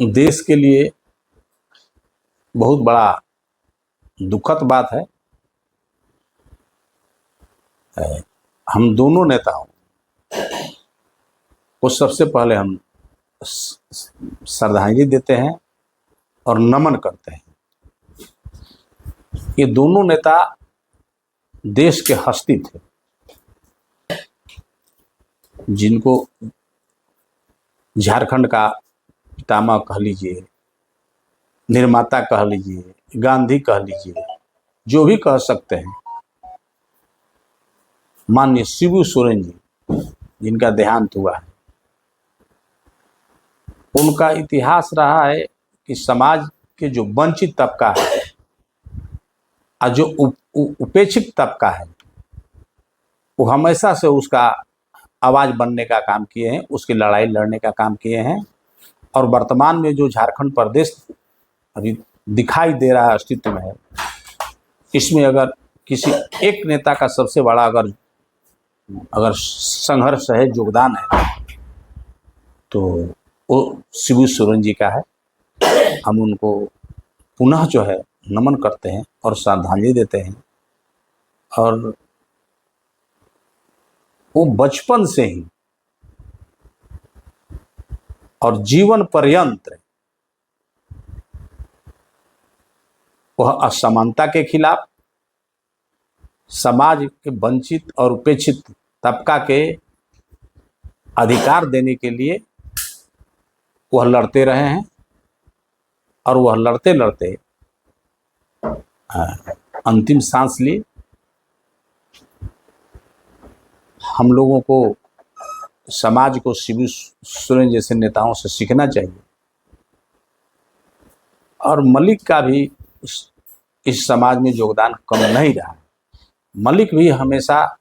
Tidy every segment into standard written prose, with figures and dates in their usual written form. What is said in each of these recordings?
देश के लिए बहुत बड़ा दुखद बात है। हम दोनों नेताओं को सबसे पहले हम श्रद्धांजलि देते हैं और नमन करते हैं। ये दोनों नेता देश के हस्ती थे, जिनको झारखंड का पितामह कह लीजिए, निर्माता कह लीजिए, गांधी कह लीजिए, जो भी कह सकते हैं। माननीय शिबू सोरेन जी, जिनका देहांत हुआ है, उनका इतिहास रहा है कि समाज के जो वंचित तबका है और जो उपेक्षित तबका है, वो हमेशा से उसका आवाज़ बनने का काम किए हैं, उसकी लड़ाई लड़ने का काम किए हैं। और वर्तमान में जो झारखंड प्रदेश अभी दिखाई दे रहा है, अस्तित्व में है, इसमें अगर किसी एक नेता का सबसे बड़ा अगर संघर्ष है, योगदान है, तो वो शिबू सोरेन जी का है। हम उनको पुनः जो है नमन करते हैं और श्रद्धांजलि देते हैं। और वो बचपन से ही और जीवन पर्यंत वह असमानता के खिलाफ, समाज के वंचित और उपेक्षित तबका के अधिकार देने के लिए वह लड़ते रहे हैं। और वह लड़ते लड़ते अंतिम सांस ली। हम लोगों को, समाज को शिबू सोरेन जैसे नेताओं से सीखना चाहिए। और मलिक का भी इस समाज में योगदान कम नहीं रहा है। मलिक भी हमेशा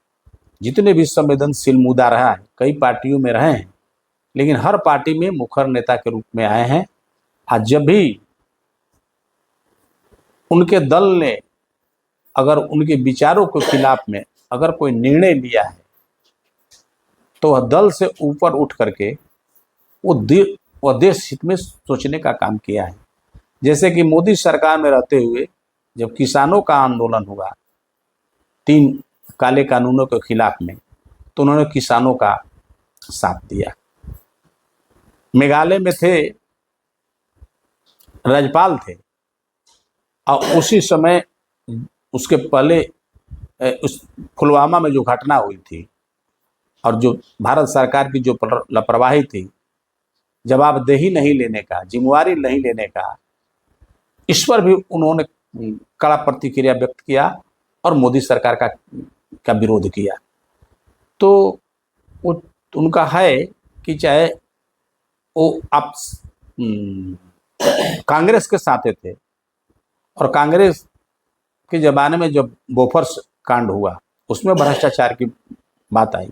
जितने भी संवेदनशील मुद्दा रहा है, कई पार्टियों में रहे हैं, लेकिन हर पार्टी में मुखर नेता के रूप में आए हैं। आज जब भी उनके दल ने अगर उनके विचारों के खिलाफ में अगर कोई निर्णय लिया है, तो वह दल से ऊपर उठ करके वो देश हित में सोचने का काम किया है। जैसे कि मोदी सरकार में रहते हुए जब किसानों का आंदोलन हुआ 3 काले कानूनों के खिलाफ में, तो उन्होंने किसानों का साथ दिया। मेघालय में थे, राज्यपाल थे, और उसी समय उसके पहले उस पुलवामा में जो घटना हुई थी और जो भारत सरकार की जो लापरवाही थी, जवाबदेही नहीं लेने का, जिम्मेवारी नहीं लेने का, इस पर भी उन्होंने कड़ा प्रतिक्रिया व्यक्त किया और मोदी सरकार का विरोध किया। तो वो उनका है कि चाहे वो आप कांग्रेस के साथ थे, और कांग्रेस के ज़माने में जब बोफर्स कांड हुआ, उसमें भ्रष्टाचार की बात आई,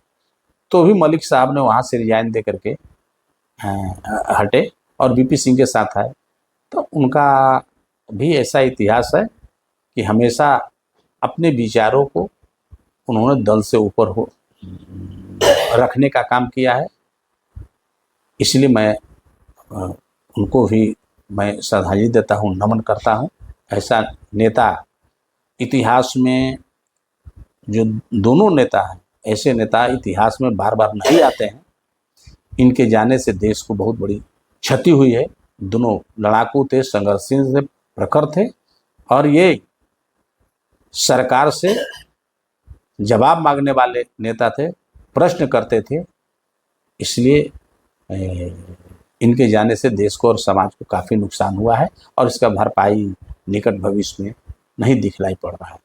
तो भी मलिक साहब ने वहाँ से रिजाइन दे करके हटे और वीपी सिंह के साथ आए। तो उनका भी ऐसा इतिहास है कि हमेशा अपने विचारों को उन्होंने दल से ऊपर रखने का काम किया है। इसलिए मैं उनको भी श्रद्धांजलि देता हूँ, नमन करता हूँ। ऐसा नेता इतिहास में, जो दोनों नेता हैं, ऐसे नेता इतिहास में बार बार नहीं आते हैं। इनके जाने से देश को बहुत बड़ी क्षति हुई है। दोनों लड़ाकू थे, संघर्षशील थे, प्रखर थे, और ये सरकार से जवाब मांगने वाले नेता थे, प्रश्न करते थे। इसलिए इनके जाने से देश को और समाज को काफ़ी नुकसान हुआ है, और इसका भरपाई निकट भविष्य में नहीं दिखलाई पड़ रहा है।